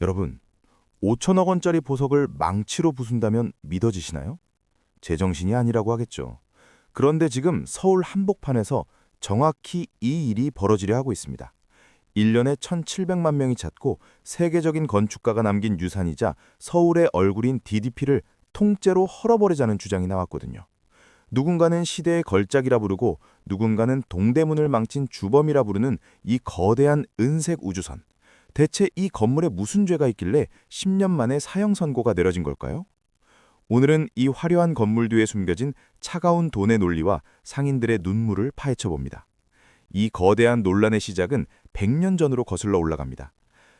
여러분, 5천억 원짜리 보석을 망치로 부순다면 믿어지시나요? 제정신이 아니라고 하겠죠. 그런데 지금 서울 한복판에서 정확히 이 일이 벌어지려 하고 있습니다. 1년에 1,700만 명이 찾고 세계적인 건축가가 남긴 유산이자 서울의 얼굴인 DDP를 통째로 헐어버리자는 주장이 나왔거든요. 누군가는 시대의 걸작이라 부르고 누군가는 동대문을 망친 주범이라 부르는 이 거대한 은색 우주선. 대체 이 건물에 무슨 죄가 있길래 10년 만에 사형 선고가 내려진 걸까요? 오늘은 이 화려한 건물 뒤에 숨겨진 차가운 돈의 논리와 상인들의 눈물을 파헤쳐 봅니다. 이 거대한 논란의 시작은 100년 전으로 거슬러 올라갑니다.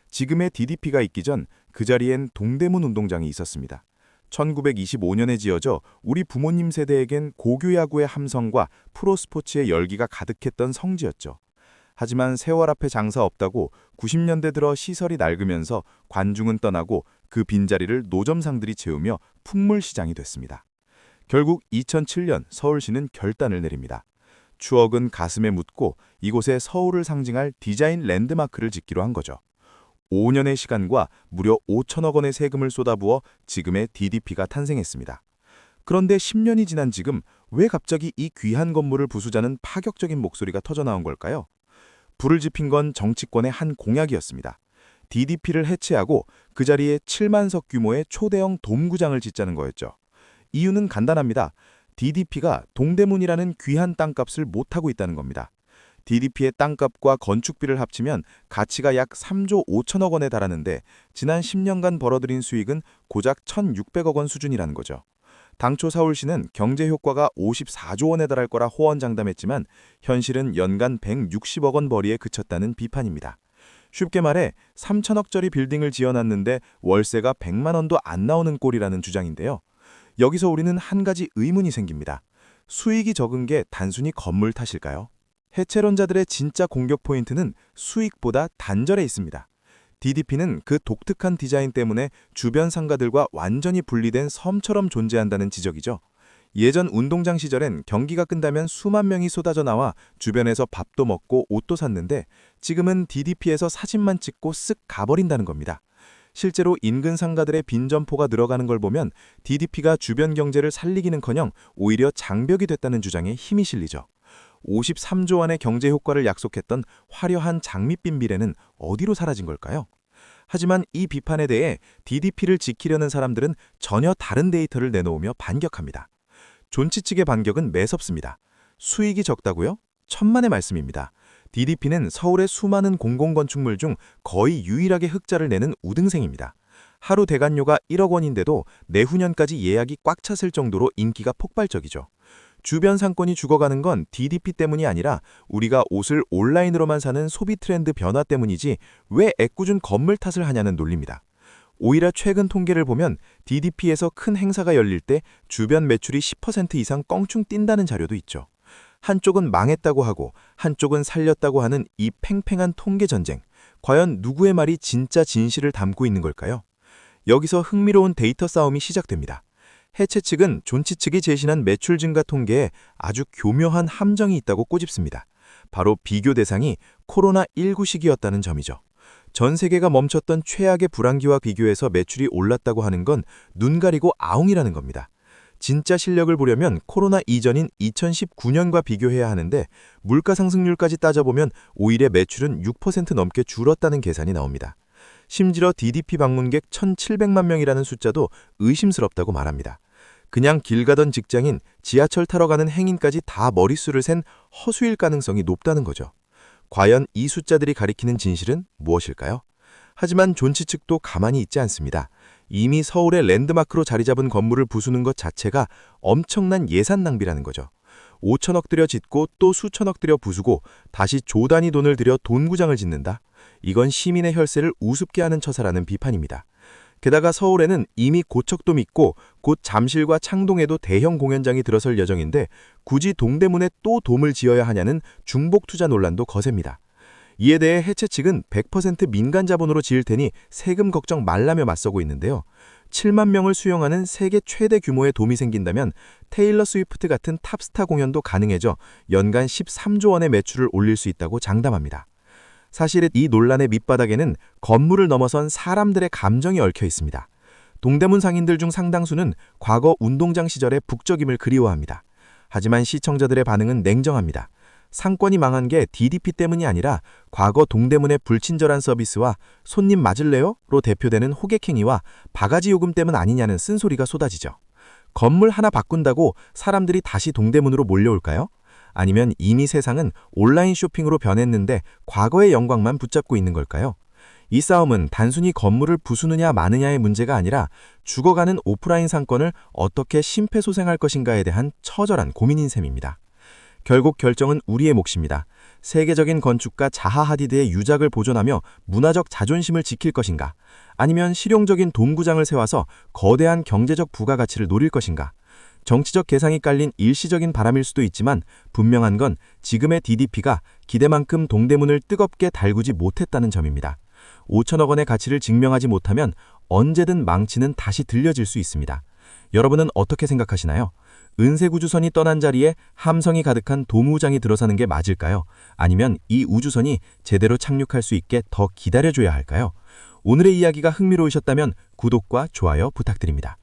지금의 DDP가 있기 전 그 자리엔 동대문 운동장이 있었습니다. 1925년에 지어져 우리 부모님 세대에겐 고교 야구의 함성과 프로스포츠의 열기가 가득했던 성지였죠. 하지만 세월 앞에 장사 없다고 90년대 들어 시설이 낡으면서 관중은 떠나고 그 빈자리를 노점상들이 채우며 풍물시장이 됐습니다. 결국 2007년 서울시는 결단을 내립니다. 추억은 가슴에 묻고 이곳에 서울을 상징할 디자인 랜드마크를 짓기로 한 거죠. 5년의 시간과 무려 5천억 원의 세금을 쏟아부어 지금의 DDP가 탄생했습니다. 그런데 10년이 지난 지금 왜 갑자기 이 귀한 건물을 부수자는 파격적인 목소리가 터져나온 걸까요? 불을 지핀 건 정치권의 한 공약이었습니다. DDP를 해체하고 그 자리에 7만석 규모의 초대형 돔구장을 짓자는 거였죠. 이유는 간단합니다. DDP가 동대문이라는 귀한 땅값을 못하고 있다는 겁니다. DDP의 땅값과 건축비를 합치면 가치가 약 3조 5천억 원에 달하는데 지난 10년간 벌어들인 수익은 고작 1,600억 원 수준이라는 거죠. 당초 서울시는 경제 효과가 54조 원에 달할 거라 호언장담했지만 현실은 연간 160억 원 벌이에 그쳤다는 비판입니다. 쉽게 말해 3천억짜리 빌딩을 지어놨는데 월세가 100만 원도 안 나오는 꼴이라는 주장인데요. 여기서 우리는 한 가지 의문이 생깁니다. 수익이 적은 게 단순히 건물 탓일까요? 해체론자들의 진짜 공격 포인트는 수익보다 단절에 있습니다. DDP는 그 독특한 디자인 때문에 주변 상가들과 완전히 분리된 섬처럼 존재한다는 지적이죠. 예전 운동장 시절엔 경기가 끝나면 수만 명이 쏟아져 나와 주변에서 밥도 먹고 옷도 샀는데 지금은 DDP에서 사진만 찍고 쓱 가버린다는 겁니다. 실제로 인근 상가들의 빈점포가 늘어가는 걸 보면 DDP가 주변 경제를 살리기는커녕 오히려 장벽이 됐다는 주장에 힘이 실리죠. 53조 원의 경제 효과를 약속했던 화려한 장밋빛 미래는 어디로 사라진 걸까요? 하지만 이 비판에 대해 DDP를 지키려는 사람들은 전혀 다른 데이터를 내놓으며 반격합니다. 존치 측의 반격은 매섭습니다. 수익이 적다고요? 천만의 말씀입니다. DDP는 서울의 수많은 공공건축물 중 거의 유일하게 흑자를 내는 우등생입니다. 하루 대관료가 1억 원인데도 내후년까지 예약이 꽉 찼을 정도로 인기가 폭발적이죠. 주변 상권이 죽어가는 건 DDP 때문이 아니라 우리가 옷을 온라인으로만 사는 소비 트렌드 변화 때문이지 왜 애꿎은 건물 탓을 하냐는 논리입니다. 오히려 최근 통계를 보면 DDP에서 큰 행사가 열릴 때 주변 매출이 10% 이상 껑충 뛴다는 자료도 있죠. 한쪽은 망했다고 하고 한쪽은 살렸다고 하는 이 팽팽한 통계 전쟁. 과연 누구의 말이 진짜 진실을 담고 있는 걸까요? 여기서 흥미로운 데이터 싸움이 시작됩니다. 해체 측은 존치 측이 제시한 매출 증가 통계에 아주 교묘한 함정이 있다고 꼬집습니다. 바로 비교 대상이 코로나19 시기였다는 점이죠. 전 세계가 멈췄던 최악의 불황기와 비교해서 매출이 올랐다고 하는 건 눈 가리고 아웅이라는 겁니다. 진짜 실력을 보려면 코로나 이전인 2019년과 비교해야 하는데 물가 상승률까지 따져보면 오히려 매출은 6% 넘게 줄었다는 계산이 나옵니다. 심지어 DDP 방문객 1,700만 명이라는 숫자도 의심스럽다고 말합니다. 그냥 길 가던 직장인, 지하철 타러 가는 행인까지 다 머릿수를 센 허수일 가능성이 높다는 거죠. 과연 이 숫자들이 가리키는 진실은 무엇일까요? 하지만 존치 측도 가만히 있지 않습니다. 이미 서울의 랜드마크로 자리 잡은 건물을 부수는 것 자체가 엄청난 예산 낭비라는 거죠. 5천억 들여 짓고 또 수천억 들여 부수고 다시 조 단위 돈을 들여 돈구장을 짓는다? 이건 시민의 혈세를 우습게 하는 처사라는 비판입니다. 게다가 서울에는 이미 고척돔 있고 곧 잠실과 창동에도 대형 공연장이 들어설 예정인데 굳이 동대문에 또 돔을 지어야 하냐는 중복 투자 논란도 거셉니다. 이에 대해 해체 측은 100% 민간 자본으로 지을 테니 세금 걱정 말라며 맞서고 있는데요. 7만 명을 수용하는 세계 최대 규모의 돔이 생긴다면 테일러 스위프트 같은 탑스타 공연도 가능해져 연간 13조 원의 매출을 올릴 수 있다고 장담합니다. 사실 이 논란의 밑바닥에는 건물을 넘어선 사람들의 감정이 얽혀 있습니다. 동대문 상인들 중 상당수는 과거 운동장 시절의 북적임을 그리워합니다. 하지만 시청자들의 반응은 냉정합니다. 상권이 망한 게 DDP 때문이 아니라 과거 동대문의 불친절한 서비스와 손님 맞을래요? 로 대표되는 호객행위와 바가지 요금 때문 아니냐는 쓴소리가 쏟아지죠. 건물 하나 바꾼다고 사람들이 다시 동대문으로 몰려올까요? 아니면 이미 세상은 온라인 쇼핑으로 변했는데 과거의 영광만 붙잡고 있는 걸까요? 이 싸움은 단순히 건물을 부수느냐 마느냐의 문제가 아니라 죽어가는 오프라인 상권을 어떻게 심폐소생할 것인가에 대한 처절한 고민인 셈입니다. 결국 결정은 우리의 몫입니다. 세계적인 건축가 자하 하디드의 유작을 보존하며 문화적 자존심을 지킬 것인가? 아니면 실용적인 돔구장을 세워서 거대한 경제적 부가가치를 노릴 것인가? 정치적 계상이 깔린 일시적인 바람일 수도 있지만 분명한 건 지금의 DDP가 기대만큼 동대문을 뜨겁게 달구지 못했다는 점입니다. 5천억 원의 가치를 증명하지 못하면 언제든 망치는 다시 들려질 수 있습니다. 여러분은 어떻게 생각하시나요? 은색우주선이 떠난 자리에 함성이 가득한 돔우장이 들어서는 게 맞을까요? 아니면 이 우주선이 제대로 착륙할 수 있게 더 기다려줘야 할까요? 오늘의 이야기가 흥미로우셨다면 구독과 좋아요 부탁드립니다.